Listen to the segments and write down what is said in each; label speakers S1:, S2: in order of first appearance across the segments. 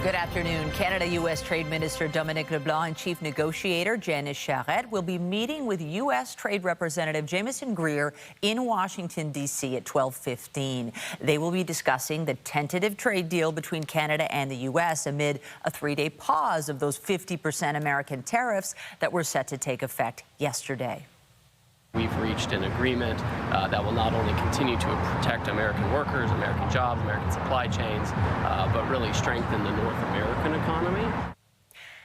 S1: Good afternoon. Canada-U.S. Trade Minister Dominic LeBlanc and Chief Negotiator Ed Sheeran will be meeting with U.S. Trade Representative Jamieson Greer in Washington, D.C. at 12:15. They will be discussing the tentative trade deal between Canada and the U.S. amid a three-day pause of those 50% American tariffs that were set to take effect yesterday.
S2: We've reached an agreement that will not only continue to protect American workers, American jobs, American supply chains, but really strengthen the North American economy.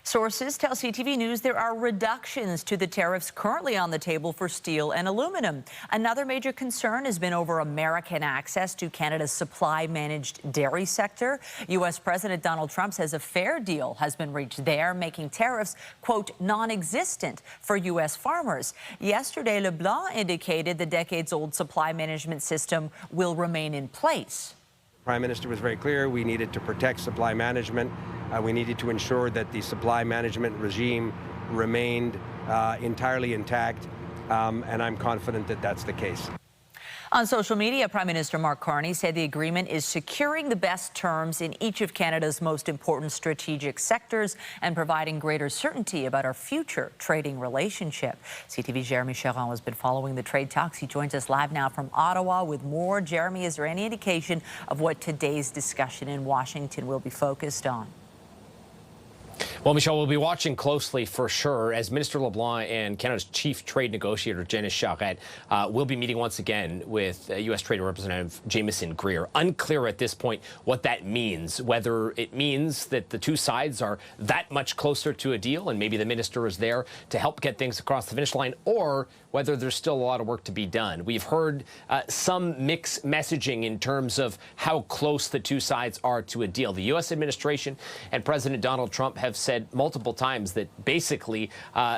S1: Sources tell CTV News there are reductions to the tariffs currently on the table for steel and aluminum. Another major concern has been over American access to Canada's supply-managed dairy sector. U.S. President Donald Trump says a fair deal has been reached there, making tariffs, quote, non-existent for U.S. farmers. Yesterday, LeBlanc indicated the decades-old supply management system will remain in place.
S3: The Prime Minister was very clear. We needed to protect supply management. We needed to ensure that the supply management regime remained entirely intact, and I'm confident that that's the case.
S1: On social media, Prime Minister Mark Carney said the agreement is securing the best terms in each of Canada's most important strategic sectors and providing greater certainty about our future trading relationship. CTV's Jeremy Sheeran has been following the trade talks. He joins us live now from Ottawa with more. Jeremy, is there any indication of what today's discussion in Washington will be focused on?
S4: Well, Michelle, we'll be watching closely for sure as Minister LeBlanc and Canada's chief trade negotiator, Ed Sheeran, will be meeting once again with U.S. Trade Representative Jamieson Greer. Unclear at this point what that means, whether it means that the two sides are that much closer to a deal and maybe the minister is there to help get things across the finish line, or whether there's still a lot of work to be done. We've heard some mixed messaging in terms of how close the two sides are to a deal. The U.S. administration and President Donald Trump have said multiple times that basically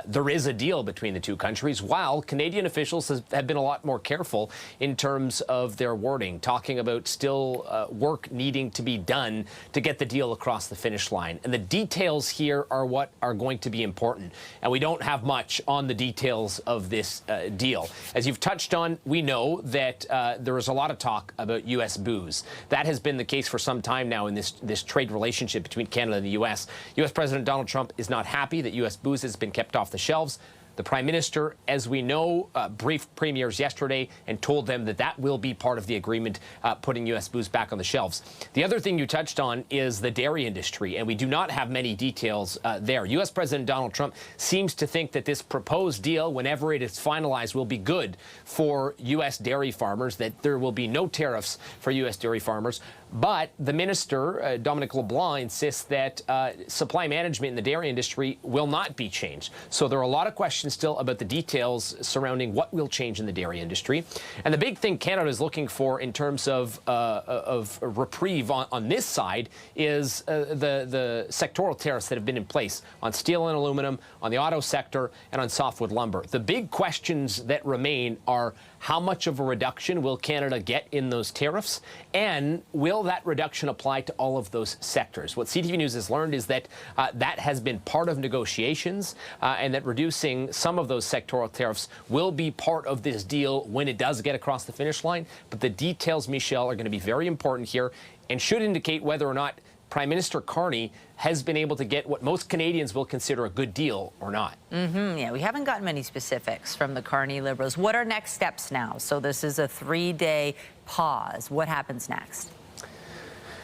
S4: there is a deal between the two countries, while Canadian officials have been a lot more careful in terms of their wording, talking about still work needing to be done to get the deal across the finish line. And the details here are what are going to be important. And we don't have much on the details of this deal. As you've touched on, we know that there is a lot of talk about U.S. booze. That has been the case for some time now in this trade relationship between Canada and the U.S. U.S. President Donald Trump is not happy that U.S. booze has been kept off the shelves. The Prime Minister, as we know, briefed premiers yesterday and told them that that will be part of the agreement, putting U.S. booze back on the shelves. The other thing you touched on is the dairy industry, and we do not have many details there. U.S. President Donald Trump seems to think that this proposed deal, whenever it is finalized, will be good for U.S. dairy farmers, that there will be no tariffs for U.S. dairy farmers. But the minister, Dominic LeBlanc, insists that supply management in the dairy industry will not be changed. So there are a lot of questions still about the details surrounding what will change in the dairy industry. And the big thing Canada is looking for in terms of a reprieve on this side is the sectoral tariffs that have been in place on steel and aluminum, on the auto sector, and on softwood lumber. The big questions that remain are how much of a reduction will Canada get in those tariffs, and will that reduction apply to all of those sectors? What CTV News has learned is that that has been part of negotiations, and that reducing some of those sectoral tariffs will be part of this deal when it does get across the finish line. But the details, Michelle, are going to be very important here and should indicate whether or not Prime Minister Carney has been able to get what most Canadians will consider a good deal or not.
S1: Yeah, we haven't gotten many specifics from the Carney Liberals. What are next steps now? So this is a three-day pause. What happens next?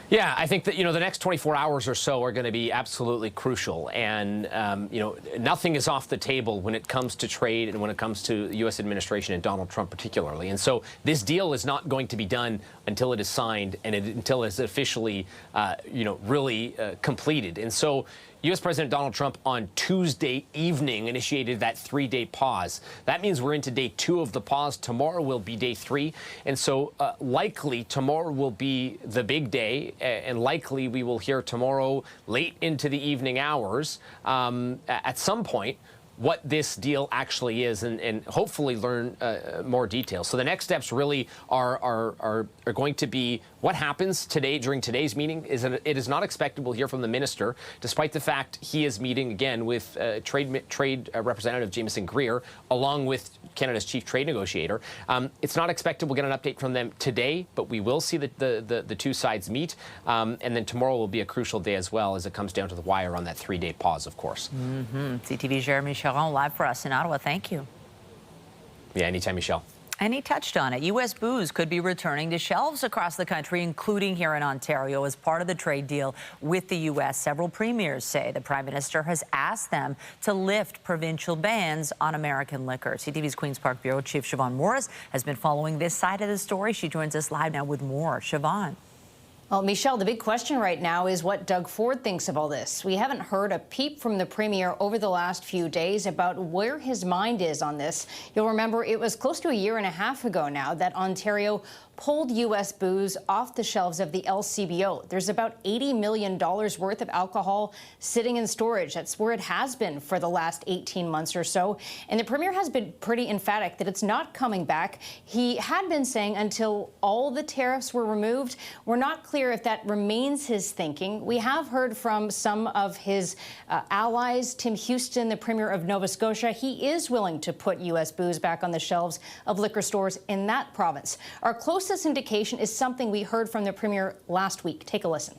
S4: Yeah, I think that, the next 24 hours or so are going to be absolutely crucial. And, nothing is off the table when it comes to trade and when it comes to the U.S. administration and Donald Trump particularly. And so this deal is not going to be done until it is signed and until it's officially, really completed. And so U.S. President Donald Trump on Tuesday evening initiated that three-day pause. That means we're into day 2 of the pause. Tomorrow will be day 3. And so likely tomorrow will be the big day, and likely we will hear tomorrow late into the evening hours at some point what this deal actually is and hopefully learn more details. So the next steps really are going to be what happens today during today's meeting. It is not expected we'll hear from the minister, despite the fact he is meeting again with Trade Representative Jamieson Greer, along with Canada's chief trade negotiator. It's not expected we'll get an update from them today, but we will see the two sides meet. And then tomorrow will be a crucial day as well, as it comes down to the wire on that 3-day pause, of course.
S1: CTV Jeremy Charon live for us in Ottawa. Thank you.
S4: Yeah, anytime, Michelle.
S1: And he touched on it. U.S. booze could be returning to shelves across the country, including here in Ontario, as part of the trade deal with the U.S. Several premiers say the Prime Minister has asked them to lift provincial bans on American liquor. CTV's Queen's Park Bureau Chief Siobhan Morris has been following this side of the story. She joins us live now with more. Siobhan.
S5: Well, Michelle, the big question right now is what Doug Ford thinks of all this. We haven't heard a peep from the Premier over the last few days about where his mind is on this. You'll remember it was close to a year and a half ago now that Ontario pulled U.S. booze off the shelves of the LCBO. There's about $80 million worth of alcohol sitting in storage. That's where it has been for the last 18 months or so. And the Premier has been pretty emphatic that it's not coming back. He had been saying until all the tariffs were removed. We're not clear if that remains his thinking. We have heard from some of his allies. Tim Houston, the Premier of Nova Scotia, he is willing to put U.S. booze back on the shelves of liquor stores in that province. Our closest indication is something we heard from the Premier last week. Take a listen.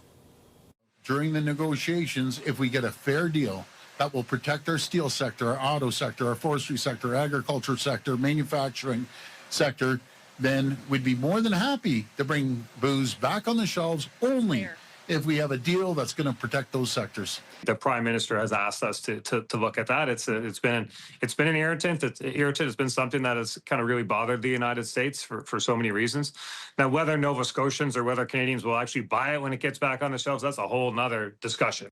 S6: During the negotiations, if we get a fair deal that will protect our steel sector, our auto sector, our forestry sector, agriculture sector, manufacturing sector, then we'd be more than happy to bring booze back on the shelves only if we have a deal that's going to protect those sectors.
S7: The Prime Minister has asked us to look at that. It's been an irritant. It's been something that has kind of really bothered the United States for so many reasons. Now, whether Nova Scotians or whether Canadians will actually buy it when it gets back on the shelves, that's a whole nother discussion.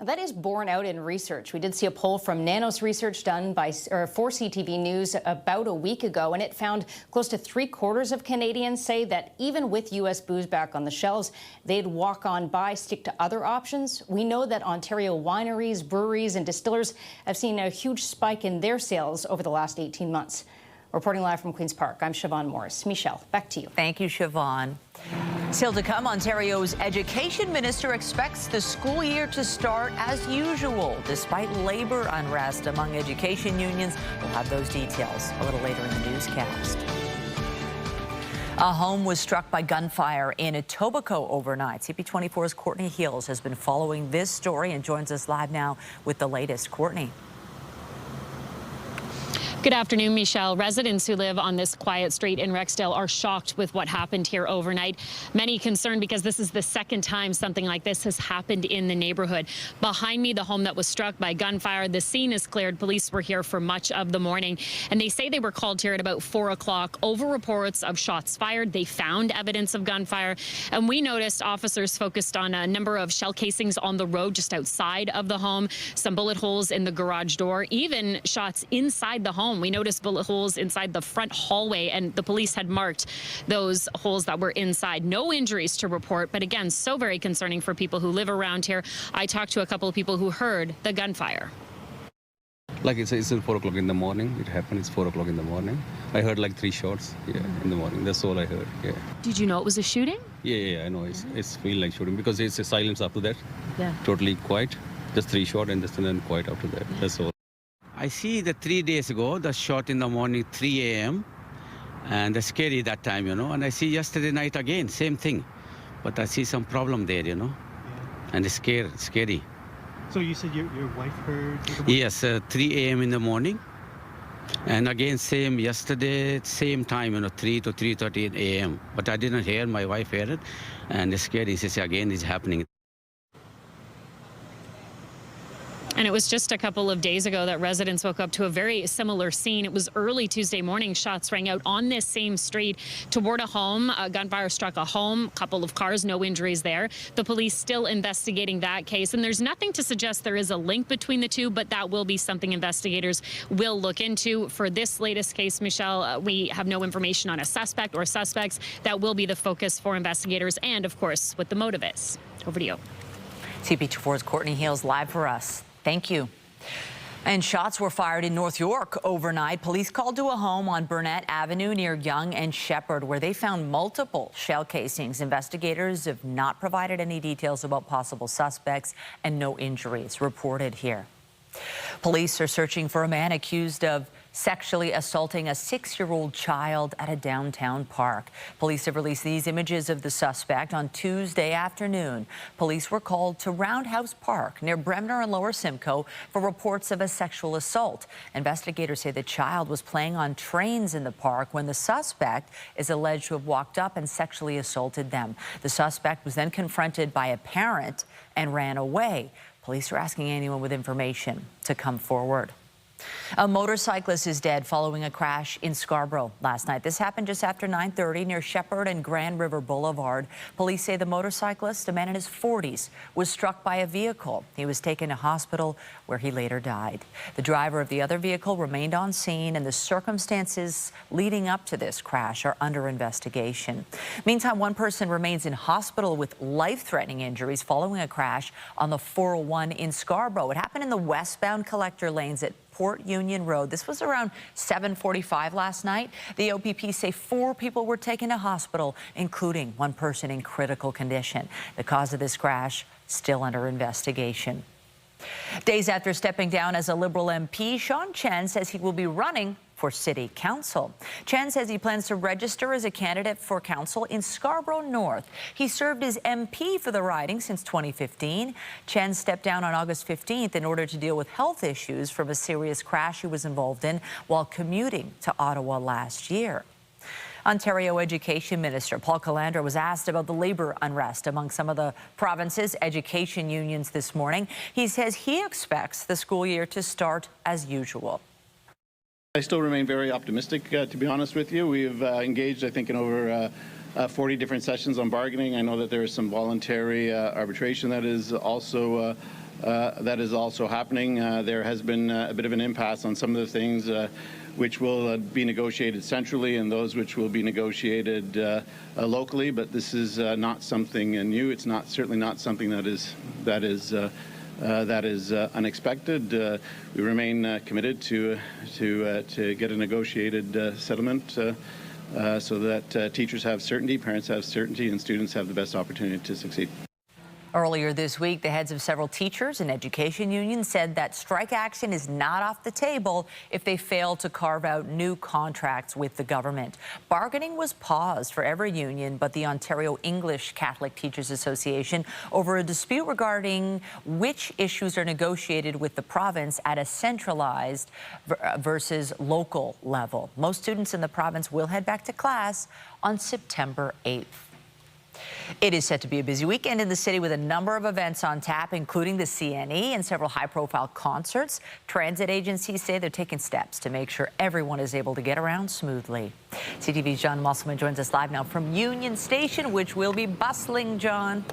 S5: That is borne out in research. We did see a poll from Nanos Research done for CTV News about a week ago, and it found close to 3/4 of Canadians say that even with U.S. booze back on the shelves, they'd walk on by, stick to other options. We know that Ontario wineries, breweries, and distillers have seen a huge spike in their sales over the last 18 months. Reporting live from Queen's Park, I'm Siobhan Morris. Michelle, back to you.
S1: Thank you, Siobhan. Still to come, Ontario's Education Minister expects the school year to start as usual, despite labor unrest among education unions. We'll have those details a little later in the newscast. A home was struck by gunfire in Etobicoke overnight. CP24's Courtney Hills has been following this story and joins us live now with the latest. Courtney.
S8: Good afternoon, Michelle. Residents who live on this quiet street in Rexdale are shocked with what happened here overnight. Many concerned because this is the second time something like this has happened in the neighborhood. Behind me, the home that was struck by gunfire, the scene is cleared. Police were here for much of the morning, and they say they were called here at about 4 o'clock over reports of shots fired. They found evidence of gunfire, and we noticed officers focused on a number of shell casings on the road just outside of the home, some bullet holes in the garage door, even shots inside the home. We noticed bullet holes inside the front hallway, and the police had marked those holes that were inside. No injuries to report, but again, so very concerning for people who live around here. I talked to a couple of people who heard the gunfire.
S9: Like it's 4 o'clock in the morning. It happened. It's 4 o'clock in the morning. I heard like 3 shots. Yeah, in the morning. That's all I heard. Yeah.
S8: Did you know it was a shooting?
S9: Yeah. I know. It's feel like shooting because it's a silence after that.
S8: Yeah.
S9: Totally quiet. Just 3 shots and then quiet after that. That's all.
S10: I see the 3 days ago, the shot in the morning, 3 a.m. And it's scary that time, And I see yesterday night again, same thing. But I see some problem there, Yeah. And it's scary.
S11: So you said your wife heard?
S10: Yes, 3 a.m. in the morning. And again, same yesterday, same time, 3 to 3:30 a.m. But I didn't hear, my wife heard it. And it's scary, she said, again, it's happening.
S8: And it was just a couple of days ago that residents woke up to a very similar scene. It was early Tuesday morning. Shots rang out on this same street toward a home. A gunfire struck a home, a couple of cars, no injuries there. The police still investigating that case. And there's nothing to suggest there is a link between the two, but that will be something investigators will look into. For this latest case, Michelle, we have no information on a suspect or suspects. That will be the focus for investigators and, of course, what the motive is. Over to you.
S1: CP24's Courtney Hills live for us. Thank you. And shots were fired in North York overnight. Police called to a home on Burnett Avenue near Yonge and Shepherd, where they found multiple shell casings. Investigators have not provided any details about possible suspects, and no injuries reported here. Police are searching for a man accused of sexually assaulting a 6-year-old child at a downtown park. Police have released these images of the suspect on Tuesday afternoon. Police were called to Roundhouse Park near Bremner and Lower Simcoe for reports of a sexual assault. Investigators say the child was playing on trains in the park when the suspect is alleged to have walked up and sexually assaulted them. The suspect was then confronted by a parent and ran away. Police are asking anyone with information to come forward. A motorcyclist is dead following a crash in Scarborough last night. This happened just after 9:30 near Shepherd and Grand River Boulevard. Police say the motorcyclist, a man in his 40s, was struck by a vehicle. He was taken to hospital where he later died. The driver of the other vehicle remained on scene, and the circumstances leading up to this crash are under investigation. Meantime, one person remains in hospital with life-threatening injuries following a crash on the 401 in Scarborough. It happened in the westbound collector lanes at Port Union Road. This was around 7:45 last night. The OPP say 4 people were taken to hospital, including one person in critical condition. The cause of this crash still under investigation. Days after stepping down as a Liberal MP, Sean Chen says he will be running for City Council. Chen says he plans to register as a candidate for council in Scarborough North. He served as MP for the riding since 2015. Chen stepped down on August 15th in order to deal with health issues from a serious crash he was involved in while commuting to Ottawa last year. Ontario Education Minister Paul Calandra was asked about the labour unrest among some of the province's education unions this morning. He says he expects the school year to start as usual.
S12: I still remain very optimistic, to be honest with you. We've engaged, I think, in over 40 different sessions on bargaining. I know that there is some voluntary arbitration that is also happening. There has been a bit of an impasse on some of the things which will be negotiated centrally and those which will be negotiated locally. But this is not something new. It's certainly not something that is unexpected. We remain committed to get a negotiated settlement so that teachers have certainty, parents have certainty, and students have the best opportunity to succeed.
S1: Earlier this week, the heads of several teachers and education unions said that strike action is not off the table if they fail to carve out new contracts with the government. Bargaining was paused for every union but the Ontario English Catholic Teachers Association over a dispute regarding which issues are negotiated with the province at a centralized versus local level. Most students in the province will head back to class on September 8th. It is set to be a busy weekend in the city with a number of events on tap, including the CNE and several high-profile concerts. Transit agencies say they're taking steps to make sure everyone is able to get around smoothly. CTV's John Musselman joins us live now from Union Station, which will be bustling, John.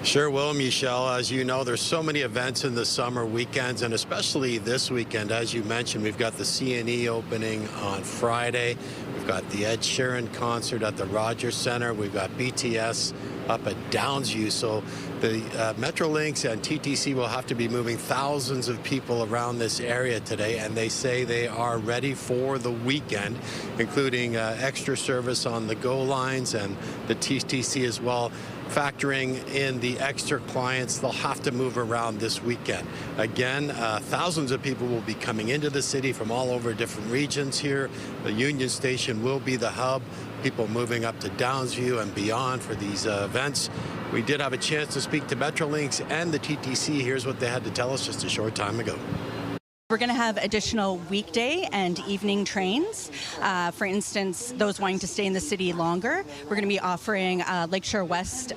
S13: Sure will, Michelle. As you know, there's so many events in the summer weekends, and especially this weekend. As you mentioned, we've got the CNE opening on Friday. We've got the Ed Sheeran concert at the Rogers Centre. We've got BTS up at Downsview. So the Metrolinx and TTC will have to be moving thousands of people around this area today, and they say they are ready for the weekend, including extra service on the GO lines and the TTC as well. Factoring in the extra clients they'll have to move around this weekend. Again, thousands of people will be coming into the city from all over different regions here. The Union Station will be the hub. People moving up to Downsview and beyond for these events. We did have a chance to speak to Metrolinx and the TTC. Here's what they had to tell us just a short time ago.
S14: We're going to have additional weekday and evening trains. For instance, those wanting to stay in the city longer. We're going to be offering Lakeshore West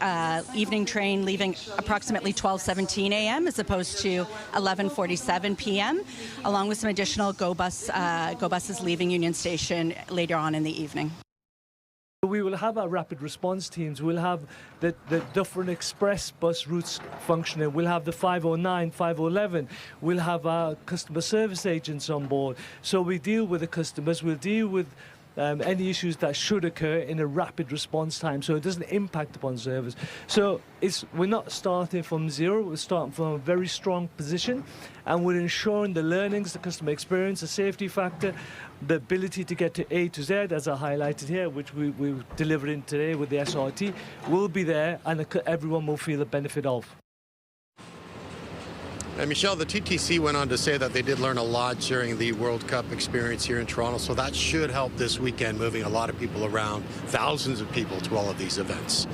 S14: evening train leaving approximately 12:17 a.m. as opposed to 11:47 p.m., along with some additional GO buses leaving Union Station later on in the evening.
S11: We will have our rapid response teams. We'll have the different express bus routes functioning. We'll have the 509, 511. We'll have our customer service agents on board. So we deal with the customers. We'll deal with any issues that should occur in a rapid response time, so it doesn't impact upon service. So we're not starting from zero, we're starting from a very strong position, and we're ensuring the learnings, the customer experience, the safety factor, the ability to get to A to Z, as I highlighted here, which we've delivered in today with the SRT, will be there, and everyone will feel the benefit of.
S13: And Michelle, the TTC went on to say that they did learn a lot during the World Cup experience here in Toronto, so that should help this weekend, moving a lot of people around, thousands of people to all of these events.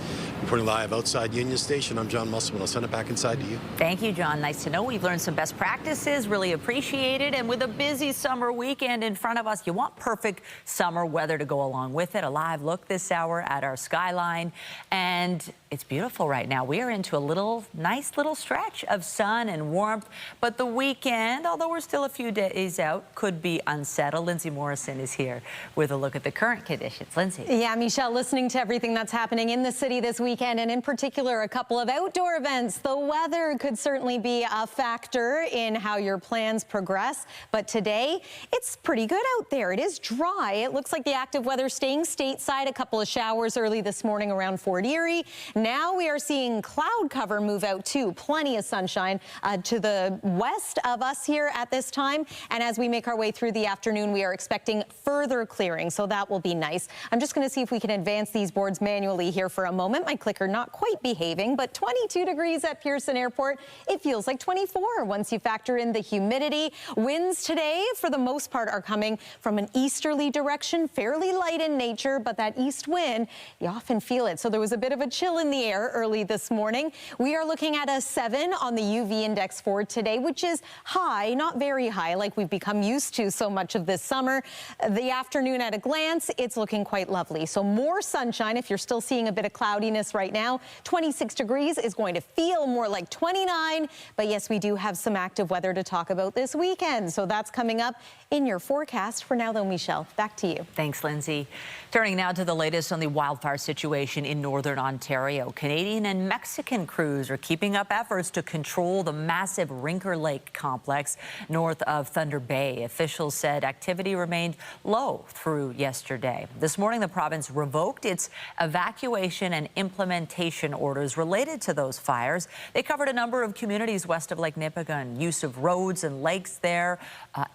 S13: Reporting live outside Union Station, I'm John Musselman. I'll send it back inside to you.
S1: Thank you, John. Nice to know. We've learned some best practices, really appreciate it. And with a busy summer weekend in front of us, you want perfect summer weather to go along with it. A live look this hour at our skyline. And it's beautiful right now. We are into a nice little stretch of sun and warmth. But the weekend, although we're still a few days out, could be unsettled. Lindsay Morrison is here with a look at the current conditions. Lindsay.
S15: Yeah, Michelle, listening to everything that's happening in the city this weekend, and in particular a couple of outdoor events, the weather could certainly be a factor in how your plans progress. But today, it's pretty good out there. It is dry. It looks like the active weather staying stateside. A couple of showers early this morning around Fort Erie. Now we are seeing cloud cover move out too. Plenty of sunshine to the west of us here at this time. And as we make our way through the afternoon, we are expecting further clearing. So that will be nice. I'm just going to see if we can advance these boards manually here for a moment. My clicker not quite behaving, but 22 degrees at Pearson Airport. It feels like 24 once you factor in the humidity. Winds today, for the most part, are coming from an easterly direction, fairly light in nature, but that east wind, you often feel it. So there was a bit of a chill in the air early this morning. We are looking at a 7 on the UV index for today, which is high, not very high like we've become used to so much of this summer. The afternoon at a glance, it's looking quite lovely. So more sunshine if you're still seeing a bit of cloudiness right now. 26 degrees is going to feel more like 29. But yes, we do have some active weather to talk about this weekend. So that's coming up in your forecast. For now, though, Michelle, back to you.
S1: Thanks, Lindsay. Turning now to the latest on the wildfire situation in northern Ontario. Canadian and Mexican crews are keeping up efforts to control the massive Rinker Lake complex north of Thunder Bay. Officials said activity remained low through yesterday. This morning, the province revoked its evacuation and implementation orders related to those fires. They covered a number of communities west of Lake Nipigon. Use of roads and lakes there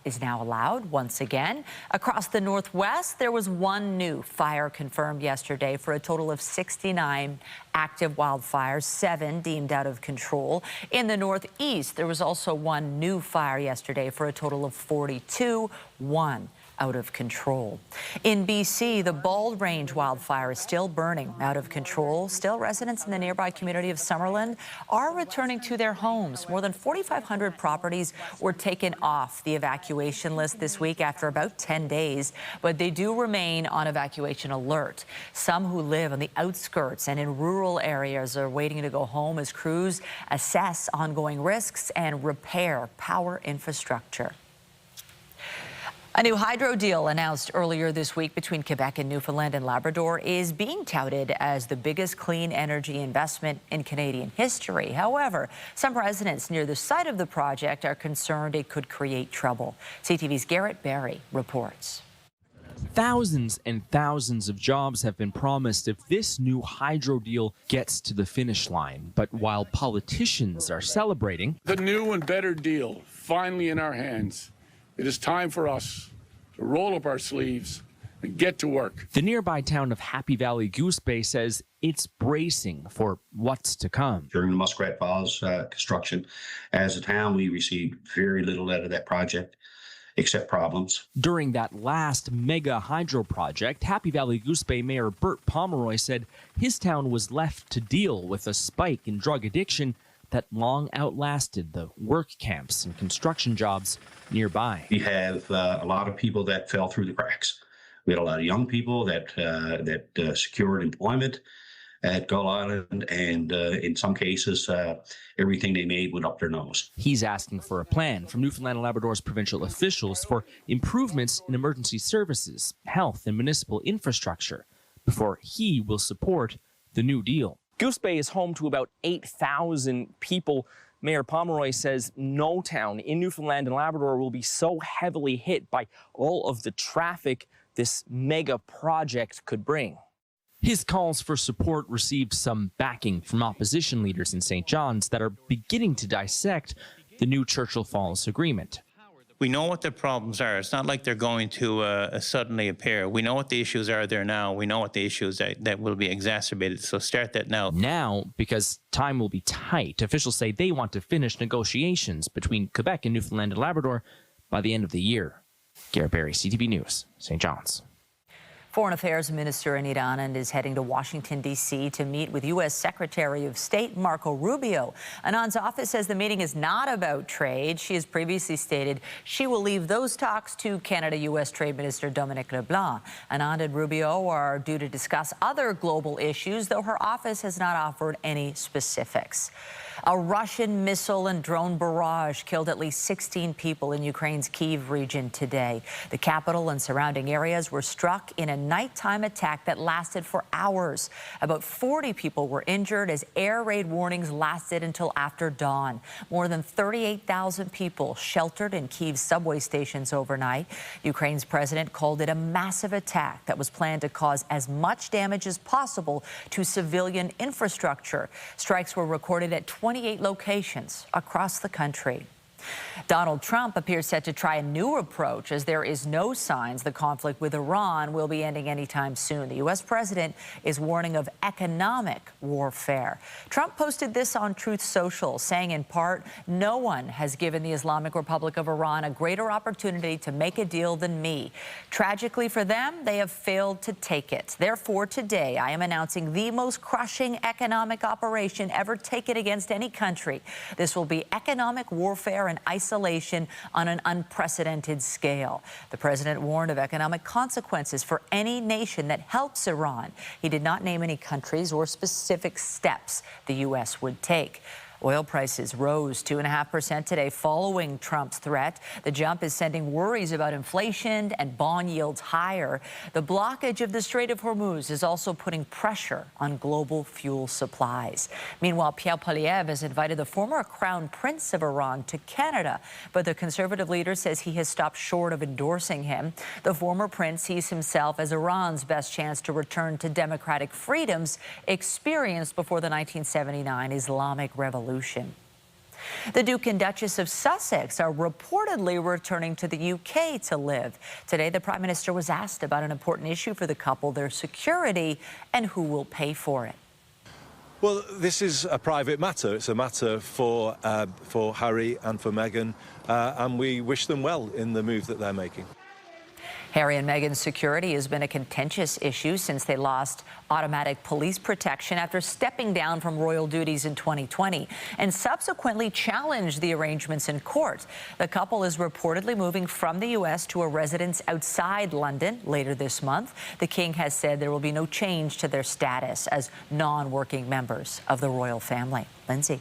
S1: is now allowed once again. Across the northwest, there was one new fire confirmed yesterday for a total of 69 active wildfires, 7 deemed out of control. In the northeast, there was also one new fire yesterday for a total of 42, 1 out of control. In BC, the Bald Range wildfire is still burning out of control. Still, residents in the nearby community of Summerland are returning to their homes. More than 4,500 properties were taken off the evacuation list this week after about 10 days, but they do remain on evacuation alert. Some who live on the outskirts and in rural areas are waiting to go home as crews assess ongoing risks and repair power infrastructure. A new hydro deal announced earlier this week between Quebec and Newfoundland and Labrador is being touted as the biggest clean energy investment in Canadian history. However, some residents near the site of the project are concerned it could create trouble. CTV's Garrett Barry reports.
S16: Thousands and thousands of jobs have been promised if this new hydro deal gets to the finish line. But while politicians are celebrating,
S17: the new and better deal finally in our hands. It is time for us to roll up our sleeves and get to work.
S16: The nearby town of Happy Valley Goose Bay says it's bracing for what's to come.
S18: During the Muskrat Falls construction, as a town, we received very little out of that project, except problems.
S16: During that last mega hydro project, Happy Valley Goose Bay Mayor Bert Pomeroy said his town was left to deal with a spike in drug addiction that long outlasted the work camps and construction jobs nearby.
S18: We have a lot of people that fell through the cracks. We had a lot of young people that secured employment at Gull Island, and in some cases, everything they made went up their nose.
S16: He's asking for a plan from Newfoundland and Labrador's provincial officials for improvements in emergency services, health, and municipal infrastructure before he will support the new deal.
S19: Goose Bay is home to about 8,000 people. Mayor Pomeroy says no town in Newfoundland and Labrador will be so heavily hit by all of the traffic
S16: this mega project could bring. His calls for support received some backing from opposition leaders in St. John's that are beginning to dissect the new Churchill Falls agreement.
S20: We know what the problems are. It's not like they're going to suddenly appear. We know what the issues are there now. We know what the issues that will be exacerbated. So start that now.
S16: Now, because time will be tight, officials say they want to finish negotiations between Quebec and Newfoundland and Labrador by the end of the year. Garrett Barry, CTV News, St. John's.
S1: Foreign Affairs Minister Anita Anand is heading to Washington, D.C. to meet with U.S. Secretary of State Marco Rubio. Anand's office says the meeting is not about trade. She has previously stated she will leave those talks to Canada-U.S. Trade Minister Dominic LeBlanc. Anand and Rubio are due to discuss other global issues, though her office has not offered any specifics. A Russian missile and drone barrage killed at least 16 people in Ukraine's Kyiv region today. The capital and surrounding areas were struck in a nighttime attack that lasted for hours. About 40 people were injured as air raid warnings lasted until after dawn. More than 38,000 people sheltered in Kyiv's subway stations overnight. Ukraine's president called it a massive attack that was planned to cause as much damage as possible to civilian infrastructure. Strikes were recorded at 28 locations across the country. Donald Trump appears set to try a new approach as there is no signs the conflict with Iran will be ending anytime soon. The U.S. president is warning of economic warfare. Trump posted this on Truth Social, saying in part, "No one has given the Islamic Republic of Iran a greater opportunity to make a deal than me. Tragically for them, they have failed to take it. Therefore, today, I am announcing the most crushing economic operation ever taken against any country. This will be economic warfare and isolation on an unprecedented scale." The president warned of economic consequences for any nation that helps Iran. He did not name any countries or specific steps the U.S. would take. Oil prices rose 2.5% today following Trump's threat. The jump is sending worries about inflation and bond yields higher. The blockage of the Strait of Hormuz is also putting pressure on global fuel supplies. Meanwhile, Pierre Poilievre has invited the former Crown Prince of Iran to Canada, but the conservative leader says he has stopped short of endorsing him. The former prince sees himself as Iran's best chance to return to democratic freedoms experienced before the 1979 Islamic Revolution. The Duke and Duchess of Sussex are reportedly returning to the UK to live. Today, the Prime Minister was asked about an important issue for the couple, their security, and who will pay for it.
S21: Well, this is a private matter. It's a matter for Harry and for Meghan, and we wish them well in the move that they're making.
S1: Harry and Meghan's security has been a contentious issue since they lost automatic police protection after stepping down from royal duties in 2020 and subsequently challenged the arrangements in court. The couple is reportedly moving from the U.S. to a residence outside London later this month. The king has said there will be no change to their status as non-working members of the royal family. Lindsay.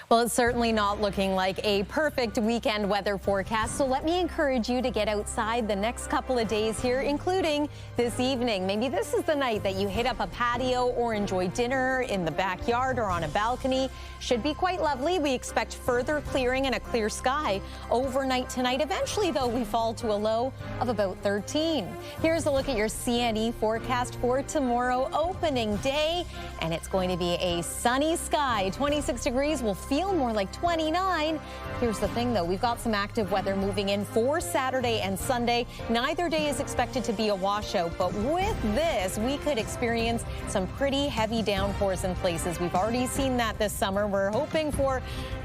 S15: Well, it's certainly not looking like a perfect weekend weather forecast, so let me encourage you to get outside the next couple of days here, including this evening. Maybe this is the night that you hit up a patio or enjoy dinner in the backyard or on a balcony. Should be quite lovely. We expect further clearing and a clear sky overnight tonight. Eventually, though, we fall to a low of about 13. Here's a look at your CNE forecast for tomorrow, opening day, and it's going to be a sunny sky. 26 degrees will feel more like 29. Here's the thing, though. We've got some active weather moving in for Saturday and Sunday. Neither day is expected to be a washout, but with this, we could experience some pretty heavy downpours in places. We've already seen that this summer. We're hoping for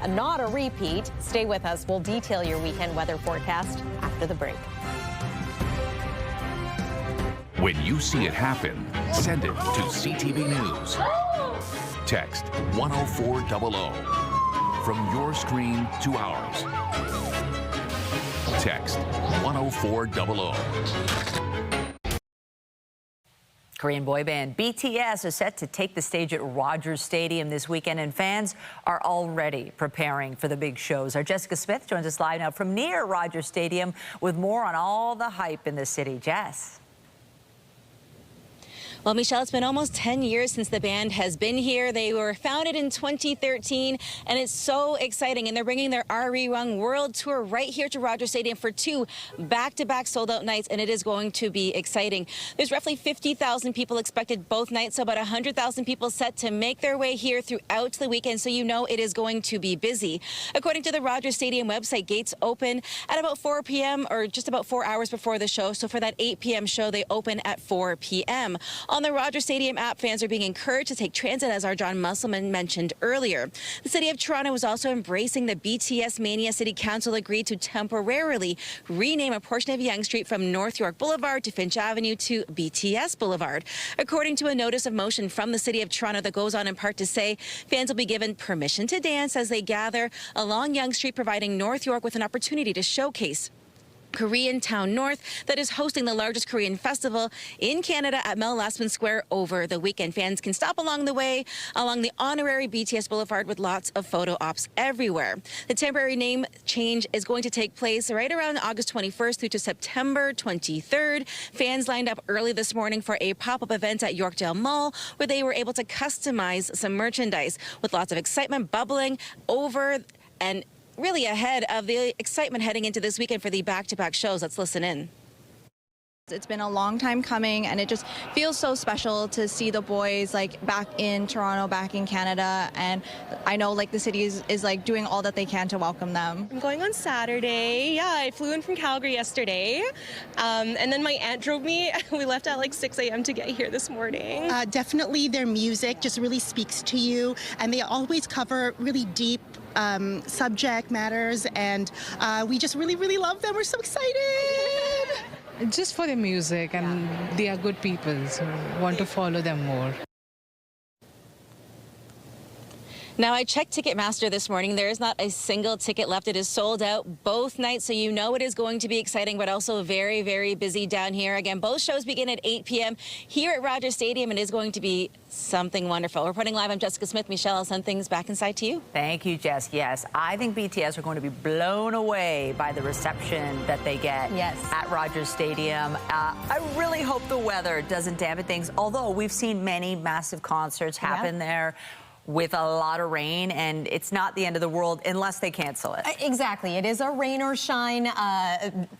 S15: not a repeat. Stay with us. We'll detail your weekend weather forecast after the break.
S22: When you see it happen, send it to CTV News. Text 10400 from your screen to ours. Text 10400.
S1: Korean boy band BTS is set to take the stage at Rogers Stadium this weekend, and fans are already preparing for the big shows. Our Jessica Smith joins us live now from near Rogers Stadium with more on all the hype in the city. Jess.
S2: Well, Michelle, it's been almost 10 years since the band has been here. They were founded in 2013, and it's so exciting. And they're bringing their RE Rung World Tour right here to Rogers Stadium for 2 back-to-back sold-out nights, and it is going to be exciting. There's roughly 50,000 people expected both nights, so about 100,000 people set to make their way here throughout the weekend, so you know it is going to be busy. According to the Rogers Stadium website, gates open at about 4 p.m. or just about 4 hours before the show. So for that 8 p.m. show, they open at 4 p.m. On the Rogers Stadium app, fans are being encouraged to take transit, as our John Musselman mentioned earlier. The City of Toronto is also embracing the BTS mania. City Council agreed to temporarily rename a portion of Yonge Street from North York Boulevard to Finch Avenue to BTS Boulevard. According to a notice of motion from the City of Toronto that goes on in part to say fans will be given permission to dance as they gather along Yonge Street, providing North York with an opportunity to showcase Korean Town North, that is hosting the largest Korean festival in Canada at Mel Lastman Square over the weekend. Fans can stop along the way along the honorary BTS Boulevard with lots of photo ops everywhere. The temporary name change is going to take place right around August 21st through to September 23rd. Fans lined up early this morning for a pop-up event at Yorkdale Mall where they were able to customize some merchandise with lots of excitement bubbling over and really ahead of the excitement heading into this weekend for the back-to-back shows. Let's listen in.
S3: It's been a long time coming, and it just feels so special to see the boys like back in Toronto, back in Canada, and I know like the city is like doing all that they can to welcome them.
S23: I'm going on Saturday. Yeah, I flew in from Calgary yesterday, and then my aunt drove me. We left at like 6 a.m. to get here this morning.
S24: Definitely their music just really speaks to you, and they always cover really deep subject matters, and we just really love them. We're so excited.
S25: Just for the music, and they are good people, so want to follow them more.
S2: Now, I checked Ticketmaster this morning. There is not a single ticket left. It is sold out both nights, so you know it is going to be exciting, but also very, very busy down here. Again, both shows begin at 8 p.m. here at Rogers Stadium. It is going to be something wonderful. Reporting live, I'm Jessica Smith. Michelle, I'll send things back inside to you.
S1: Thank you, Jess. Yes, I think BTS are going to be blown away by the reception that they get at Rogers Stadium. I really hope the weather doesn't dampen things, although we've seen many massive concerts happen there with a lot of rain, and it's not the end of the world unless they cancel it.
S15: Exactly. It is a rain or shine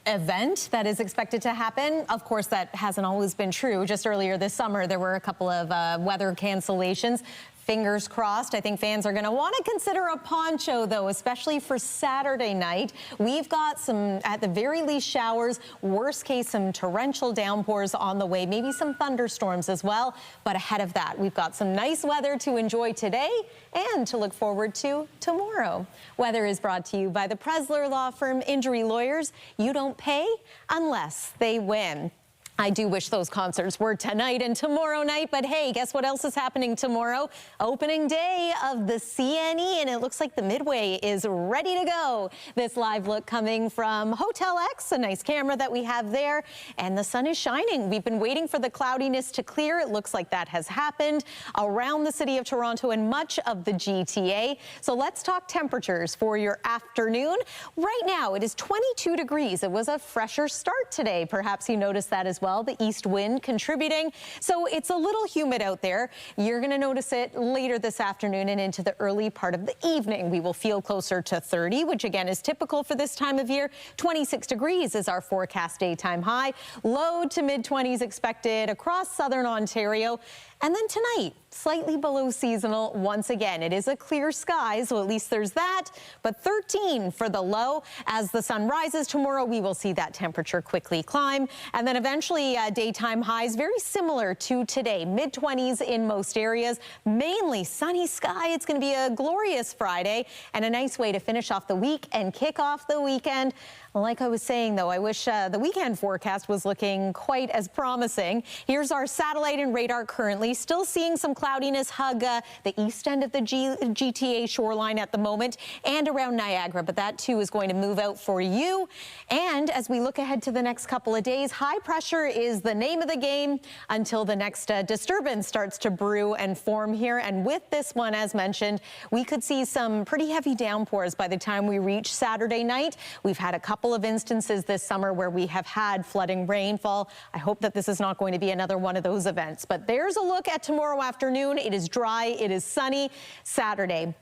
S15: event that is expected to happen. Of course, that hasn't always been true. Just earlier this summer, there were a couple of weather cancellations. Fingers crossed. I think fans are going to want to consider a poncho, though, especially for Saturday night. We've got some, at the very least, showers. Worst case, some torrential downpours on the way. Maybe some thunderstorms as well. But ahead of that, we've got some nice weather to enjoy today and to look forward to tomorrow. Weather is brought to you by the Presler Law Firm. Injury lawyers, you don't pay unless they win. I do wish those concerts were tonight and tomorrow night, but hey, guess what else is happening tomorrow? Opening day of the CNE, and it looks like the Midway is ready to go. This live look coming from Hotel X, a nice camera that we have there, and the sun is shining. We've been waiting for the cloudiness to clear. It looks like that has happened around the City of Toronto and much of the GTA. So let's talk temperatures for your afternoon. Right now, it is 22 degrees. It was a fresher start today. Perhaps you noticed that as well. The east wind contributing. So it's a little humid out there. You're going to notice it later this afternoon and into the early part of the evening. We will feel closer to 30, which again is typical for this time of year. 26 degrees is our forecast daytime high. Low to mid-20s expected across southern Ontario. And then tonight, slightly below seasonal once again. It is a clear sky, so at least there's that. But 13 for the low. As the sun rises tomorrow, we will see that temperature quickly climb. And then eventually daytime highs very similar to today. Mid-20s in most areas. Mainly sunny sky. It's going to be a glorious Friday and a nice way to finish off the week and kick off the weekend. Like I was saying, though, I wish the weekend forecast was looking quite as promising. Here's our satellite and radar currently. Still seeing some clouds cloudiness hug the east end of the GTA shoreline at the moment and around Niagara, but that too is going to move out for you. And as we look ahead to the next couple of days, high pressure is the name of the game until the next disturbance starts to brew and form here. And with this one, as mentioned, we could see some pretty heavy downpours by the time we reach Saturday night. We've had a couple of instances this summer where we have had flooding rainfall. I hope that this is not going to be another one of those events. But there's a look at tomorrow afternoon. It is dry. It is sunny. Saturday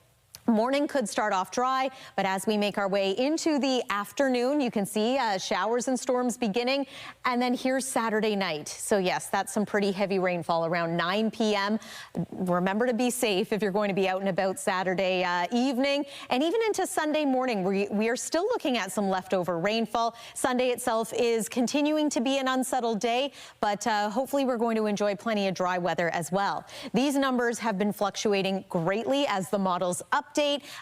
S15: morning could start off dry, but as we make our way into the afternoon, you can see showers and storms beginning. And then here's Saturday night. So yes, that's some pretty heavy rainfall around 9 p.m. Remember to be safe if you're going to be out and about Saturday evening. And even into Sunday morning, we are still looking at some leftover rainfall. Sunday itself is continuing to be an unsettled day, but hopefully we're going to enjoy plenty of dry weather as well. These numbers have been fluctuating greatly as the models update.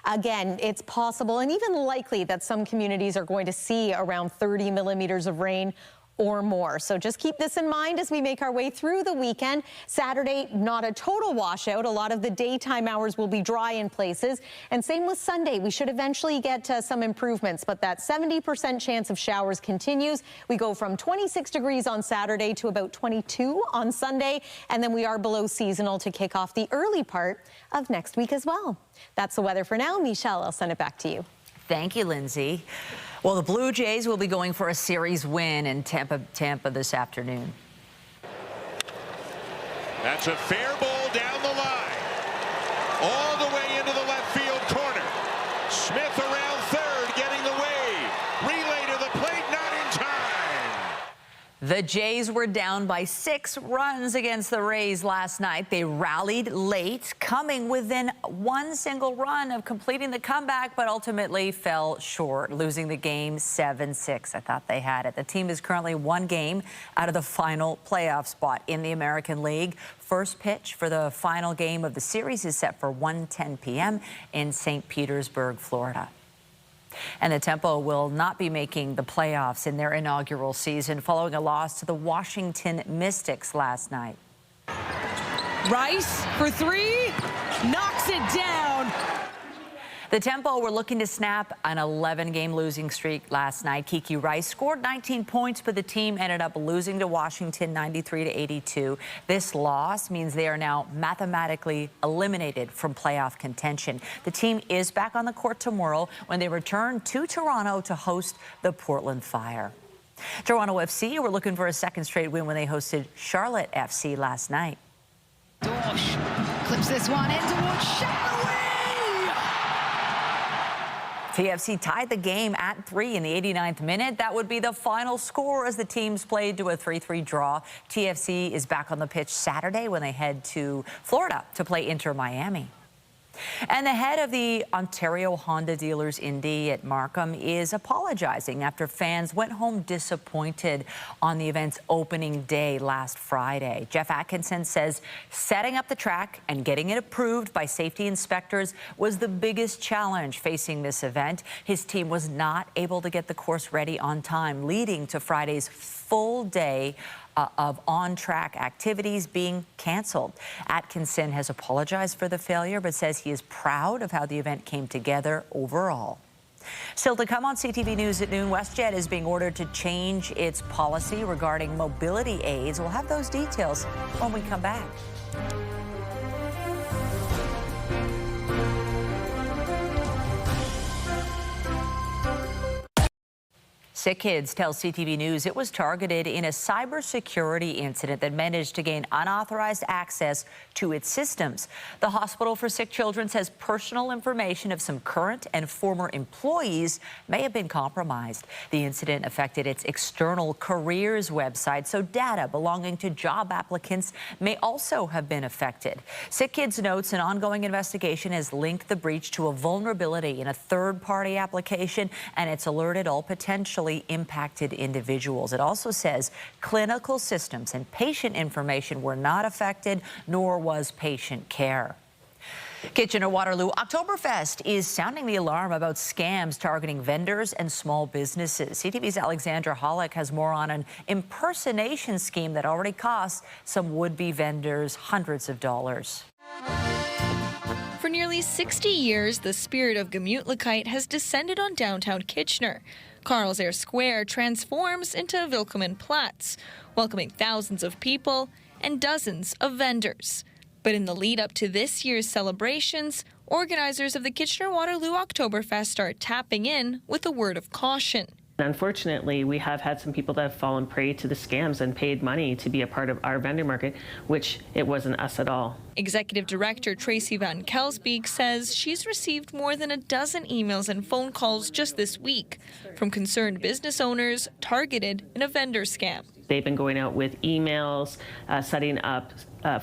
S15: Again, it's possible and even likely that some communities are going to see around 30 millimeters of rain or more. So just keep this in mind as we make our way through the weekend. Saturday, not a total washout. A lot of the daytime hours will be dry in places. And same with Sunday. We should eventually get some improvements, but that 70% chance of showers continues. We go from 26 degrees on Saturday to about 22 on Sunday. And then we are below seasonal to kick off the early part of next week as well. That's the weather for now. Michelle, I'll send it back to you.
S1: Thank you, Lindsay. Well, the Blue Jays will be going for a series win in Tampa this afternoon.
S4: That's a fair ball down the line. All the way into the left field corner. Smith around third, getting the wave. Relay to the plate, not in time.
S1: The Jays were down by 6 runs against the Rays last night. They rallied late, coming within one single run of completing the comeback, but ultimately fell short, losing the game 7-6. I thought they had it. The team is currently 1 game out of the final playoff spot in the American League. First pitch for the final game of the series is set for 1:10 p.m. in St. Petersburg, Florida. And the Tempo will not be making the playoffs in their inaugural season following a loss to the Washington Mystics last night.
S5: Rice for 3, knocks it down.
S1: The Tempo were looking to snap an 11-game losing streak last night. Kiki Rice scored 19 points, but the team ended up losing to Washington 93-82. This loss means they are now mathematically eliminated from playoff contention. The team is back on the court tomorrow when they return to Toronto to host the Portland Fire. Toronto FC were looking for a second straight win when they hosted Charlotte FC last night.
S5: Dorsch clips this one in towards Shalaway.
S1: TFC tied the game at 3 in the 89th minute. That would be the final score as the teams played to a 3-3 draw. TFC is back on the pitch Saturday when they head to Florida to play Inter Miami. And the head of the Ontario Honda Dealers Indy at Markham is apologizing after fans went home disappointed on the event's opening day last Friday. Jeff Atkinson says setting up the track and getting it approved by safety inspectors was the biggest challenge facing this event. His team was not able to get the course ready on time, leading to Friday's full day of on-track activities being canceled. Atkinson has apologized for the failure, but says he is proud of how the event came together overall. Still to come on CTV News at noon, WestJet is being ordered to change its policy regarding mobility aids. We'll have those details when we come back. Sick Kids tells CTV News it was targeted in a cybersecurity incident that managed to gain unauthorized access to its systems. The Hospital for Sick Children says personal information of some current and former employees may have been compromised. The incident affected its external careers website, so data belonging to job applicants may also have been affected. Sick Kids notes an ongoing investigation has linked the breach to a vulnerability in a third-party application, and it's alerted all potentially impacted individuals. It also says clinical systems and patient information were not affected, nor was patient care. Kitchener-Waterloo Oktoberfest is sounding the alarm about scams targeting vendors and small businesses. CTV's Alexandra Hollick has more on an impersonation scheme that already costs some would-be vendors hundreds of dollars.
S6: For nearly 60 years, the spirit of Gemütlichkeit has descended on downtown Kitchener. Carlsberg Square transforms into Willkommen Platz, welcoming thousands of people and dozens of vendors. But in the lead up to this year's celebrations, organizers of the Kitchener-Waterloo Oktoberfest are tapping in with a word of caution.
S7: Unfortunately, we have had some people that have fallen prey to the scams and paid money to be a part of our vendor market, which it wasn't us at all.
S6: Executive Director Tracy Van Kelsbeek says she's received more than a dozen emails and phone calls just this week from concerned business owners targeted in a vendor scam.
S7: They've been going out with emails, setting up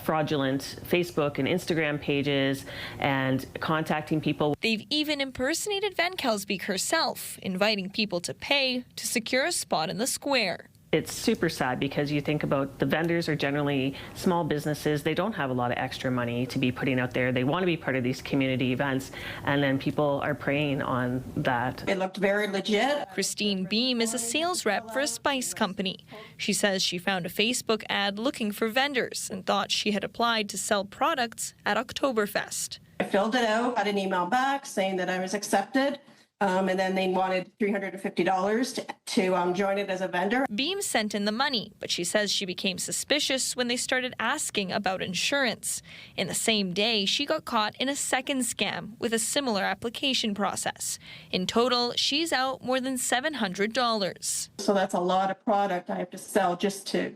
S7: fraudulent Facebook and Instagram pages and contacting people.
S6: They've even impersonated Van Kelsbeek herself, inviting people to pay to secure a spot in the square.
S7: It's super sad because you think about the vendors are generally small businesses. They don't have a lot of extra money to be putting out there. They want to be part of these community events, and then people are preying on that.
S8: It looked very legit.
S6: Christine Beam is a sales rep for a spice company. She says she found a Facebook ad looking for vendors and thought she had applied to sell products at Oktoberfest.
S8: I filled it out, got an email back saying that I was accepted. And then they wanted $350 to join it as a vendor.
S6: Beam sent in the money, but she says she became suspicious when they started asking about insurance. In the same day, she got caught in a second scam with a similar application process. In total, she's out more than $700.
S8: So that's a lot of product I have to sell just to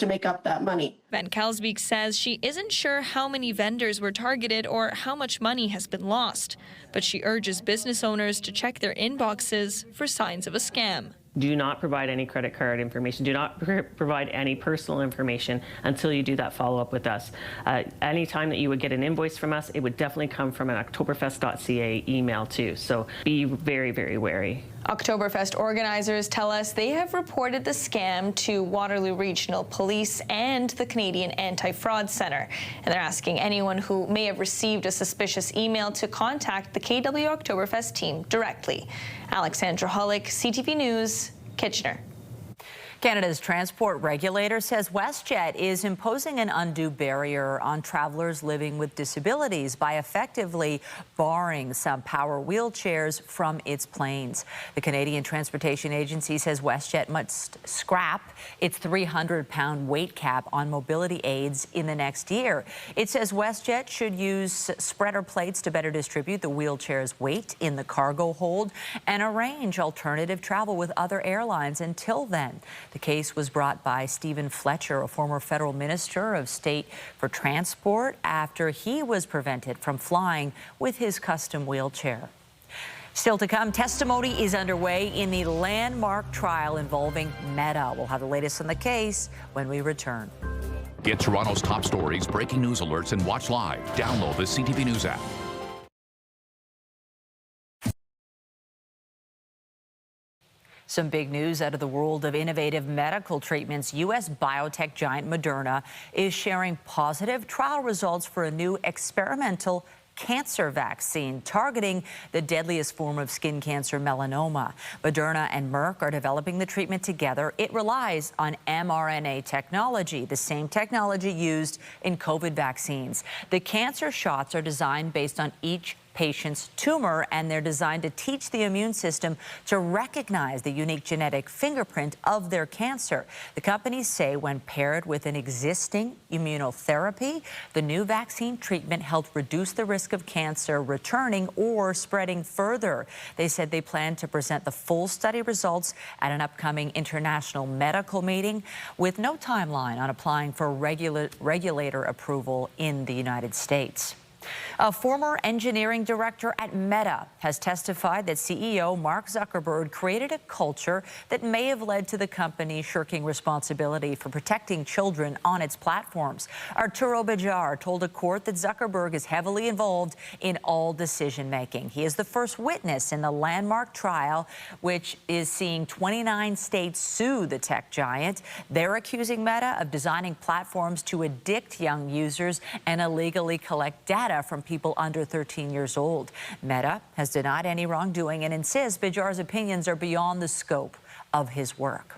S8: make up that money.
S6: Van Kelsbeek says she isn't sure how many vendors were targeted or how much money has been lost, but she urges business owners to check their inboxes for signs of a scam.
S7: Do not provide any credit card information. Do not provide any personal information until you do that follow-up with us. Anytime that you would get an invoice from us, it would definitely come from an oktoberfest.ca email too. So be very, very wary.
S6: Oktoberfest organizers tell us they have reported the scam to Waterloo Regional Police and the Canadian Anti-Fraud Centre. And they're asking anyone who may have received a suspicious email to contact the KW Oktoberfest team directly. Alexandra Hollick, CTV News, Kitchener.
S1: Canada's transport regulator says WestJet is imposing an undue barrier on travelers living with disabilities by effectively barring some power wheelchairs from its planes. The Canadian Transportation Agency says WestJet must scrap its 300-pound weight cap on mobility aids in the next year. It says WestJet should use spreader plates to better distribute the wheelchair's weight in the cargo hold and arrange alternative travel with other airlines until then. The case was brought by Stephen Fletcher, a former federal minister of state for transport, after he was prevented from flying with his custom wheelchair. Still to come, testimony is underway in the landmark trial involving Meta. We'll have the latest on the case when we return.
S22: Get Toronto's top stories, breaking news alerts, and watch live. Download the CTV News app.
S1: Some big news out of the world of innovative medical treatments. U.S. biotech giant Moderna is sharing positive trial results for a new experimental cancer vaccine targeting the deadliest form of skin cancer, melanoma. Moderna and Merck are developing the treatment together. It relies on mRNA technology, the same technology used in COVID vaccines. The cancer shots are designed based on each patient's tumor, and they're designed to teach the immune system to recognize the unique genetic fingerprint of their cancer. The companies say when paired with an existing immunotherapy, the new vaccine treatment helped reduce the risk of cancer returning or spreading further. They said they plan to present the full study results at an upcoming international medical meeting, with no timeline on applying for regulator approval in the United States. A former engineering director at Meta has testified that CEO Mark Zuckerberg created a culture that may have led to the company shirking responsibility for protecting children on its platforms. Arturo Bejar told a court that Zuckerberg is heavily involved in all decision-making. He is the first witness in the landmark trial, which is seeing 29 states sue the tech giant. They're accusing Meta of designing platforms to addict young users and illegally collect data data from people under 13 years old. Meta has denied any wrongdoing and insists Bijar's opinions are beyond the scope of his work.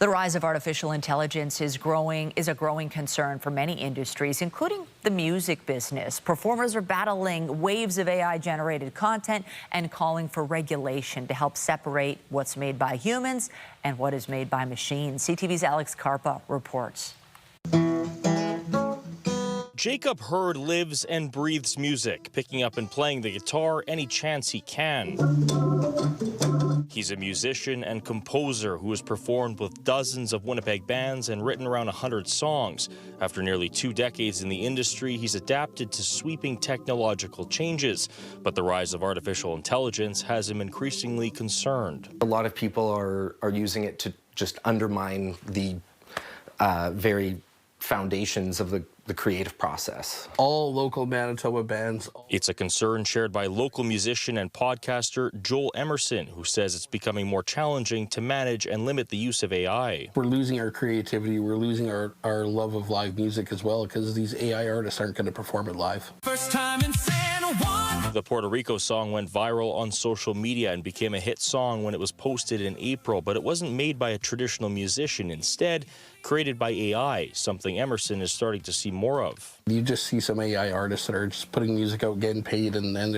S1: The rise of artificial intelligence is a growing concern for many industries, including the music business. Performers are battling waves of AI-generated content and calling for regulation to help separate what's made by humans and what is made by machines. CTV's Alex Karpa reports.
S9: Jacob Hurd lives and breathes music, picking up and playing the guitar any chance he can. He's a musician and composer who has performed with dozens of Winnipeg bands and written around 100 songs. After nearly 2 decades in the industry, he's adapted to sweeping technological changes. But the rise of artificial intelligence has him increasingly concerned.
S10: A lot of people are using it to just undermine the very foundations of the creative process.
S11: All local Manitoba bands.
S9: It's a concern shared by local musician and podcaster Joel Emerson, who says it's becoming more challenging to manage and limit the use of AI.
S11: We're losing our creativity. We're losing our love of live music as well, because these AI artists aren't going to perform it live.
S9: First time in San Juan. The Puerto Rico song went viral on social media and became a hit song when it was posted in April, but it wasn't made by a traditional musician. Instead, created by AI, something Emerson is starting to see more of.
S11: You just see some AI artists that are just putting music out, getting paid, and then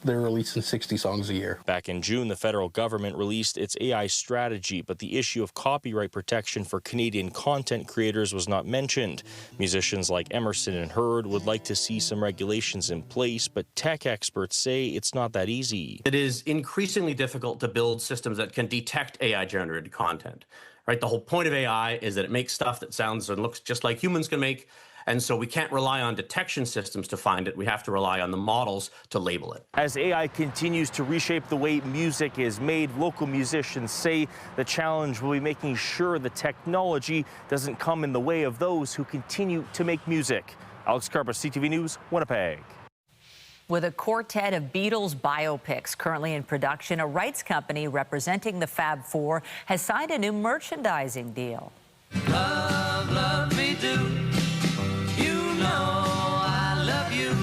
S11: they're releasing 60 songs a year.
S9: Back in June, the federal government released its AI strategy, but the issue of copyright protection for Canadian content creators was not mentioned. Musicians like Emerson and Hurd would like to see some regulations in place, but tech experts say it's not that easy.
S12: It is increasingly difficult to build systems that can detect AI-generated content. Right? The whole point of AI is that it makes stuff that sounds and looks just like humans can make, and so we can't rely on detection systems to find it. We have to rely on the models to label it.
S9: As AI continues to reshape the way music is made, local musicians say the challenge will be making sure the technology doesn't come in the way of those who continue to make music. Alex Karpa, CTV News, Winnipeg.
S1: With a quartet of Beatles biopics currently in production, a rights company representing the Fab Four has signed a new merchandising deal.
S14: Love, love me do. You know I love you.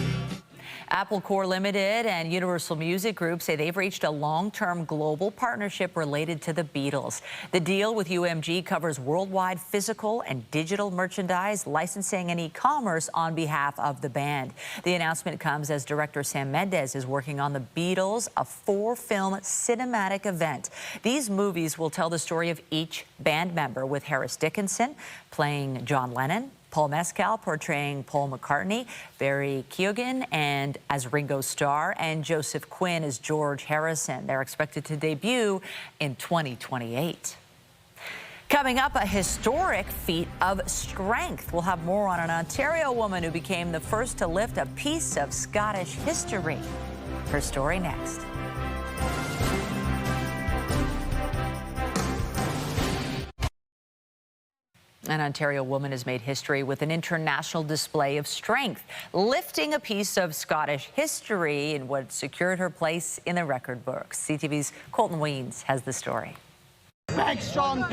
S1: Apple Corps Limited and Universal Music Group say they've reached a long-term global partnership related to the Beatles. The deal with UMG covers worldwide physical and digital merchandise, licensing, and e-commerce on behalf of the band. The announcement comes as director Sam Mendes is working on the Beatles, a 4-film cinematic event. These movies will tell the story of each band member, with Harris Dickinson playing John Lennon, Paul Mescal portraying Paul McCartney, Barry Keoghan and as Ringo Starr, and Joseph Quinn as George Harrison. They're expected to debut in 2028. Coming up, a historic feat of strength. We'll have more on an Ontario woman who became the first to lift a piece of Scottish history. Her story next. An Ontario woman has made history with an international display of strength, lifting a piece of Scottish history in what secured her place in the record books. CTV's Colton Weens has the story.
S14: Back strong,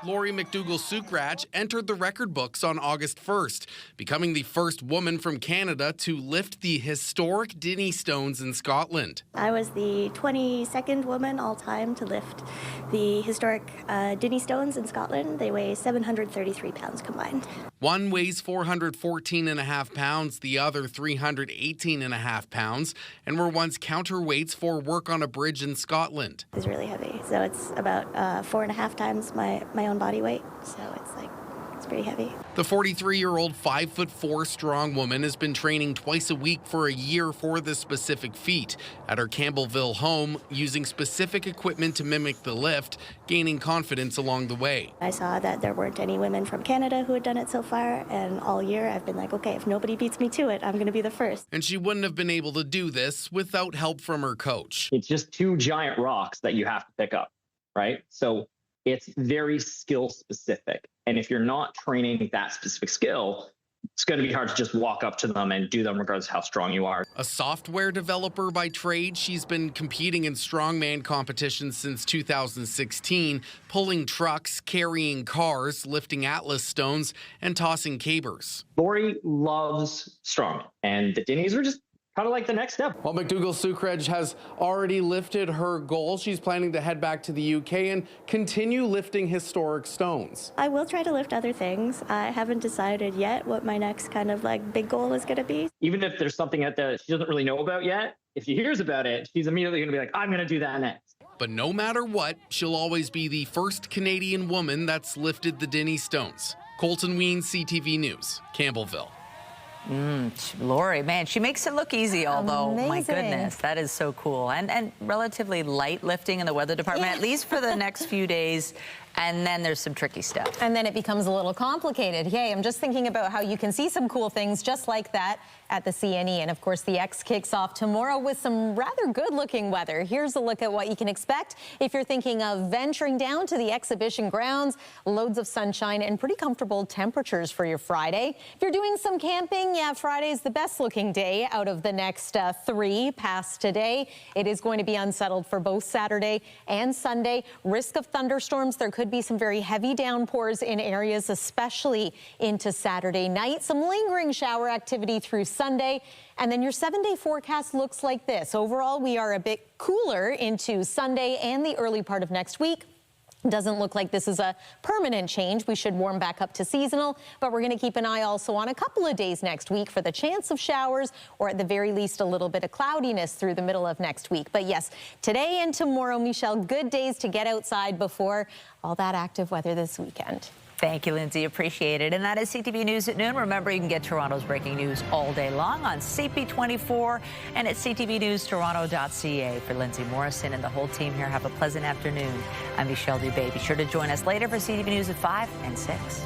S26: Laurie McDougall-Sukrach entered the record books on August 1st, becoming the first woman from Canada to lift the historic Dinnie Stones in Scotland.
S27: I was the 22nd woman all-time to lift the historic Dinnie Stones in Scotland. They weigh 733 pounds combined.
S26: One weighs 414.5 pounds, the other 318.5 pounds, and were once counterweights for work on a bridge in Scotland.
S27: It's really heavy, so it's about 4.5 times my own body weight, so it's pretty heavy.
S26: The 43-year-old 5'4" strong woman has been training twice a week for a year for this specific feat at her Campbellville home, using specific equipment to mimic the lift, gaining confidence along the way.
S27: I saw that there weren't any women from Canada who had done it so far, and all year I've been like, okay, if nobody beats me to it, I'm going to be the first.
S26: And she wouldn't have been able to do this without help from her coach.
S28: It's just 2 giant rocks that you have to pick up, right? So it's very skill specific. And if you're not training that specific skill, it's going to be hard to just walk up to them and do them regardless of how strong you are.
S26: A software developer by trade, she's been competing in strongman competitions since 2016, pulling trucks, carrying cars, lifting Atlas stones, and tossing cabers.
S28: Lori loves strongman, and the Dinnies are just kind of like the next step.
S26: Well, McDougall Sucreg has already lifted her goal. She's planning to head back to the UK and continue lifting historic stones.
S27: I will try to lift other things. I haven't decided yet what my next kind of like big goal is going to be.
S28: Even if there's something that she doesn't really know about yet, if she hears about it, she's immediately going to be like, I'm going to do that next.
S26: But no matter what, she'll always be the first Canadian woman that's lifted the Dinnie stones. Colton Ween, CTV News, Campbellville.
S1: Lori, man, she makes it look easy, although,
S15: Amazing.
S1: my goodness, that is so cool. And relatively light lifting in the weather department, at least for the next few days. And then there's some tricky stuff.
S15: And then it becomes a little complicated. Hey, I'm just thinking about how you can see some cool things just like that at the CNE. And of course, the X kicks off tomorrow with some rather good looking weather. Here's a look at what you can expect if you're thinking of venturing down to the exhibition grounds. Loads of sunshine and pretty comfortable temperatures for your Friday. If you're doing some camping, yeah, Friday's the best looking day out of the next 3 past today. It is going to be unsettled for both Saturday and Sunday. Risk of thunderstorms. There could be some very heavy downpours in areas, especially into Saturday night. Some lingering shower activity through Sunday. And then your 7-day forecast looks like this. Overall, we are a bit cooler into Sunday and the early part of next week. Doesn't look like this is a permanent change. We should warm back up to seasonal, but we're going to keep an eye also on a couple of days next week for the chance of showers, or at the very least a little bit of cloudiness through the middle of next week. But yes, today and tomorrow, Michelle, good days to get outside before all that active weather this weekend.
S1: Thank you, Lindsay. Appreciate it. And that is CTV News at noon. Remember, you can get Toronto's breaking news all day long on CP24 and at ctvnewstoronto.ca. For Lindsay Morrison and the whole team here, have a pleasant afternoon. I'm Michelle Dubé. Be sure to join us later for CTV News at 5 and 6.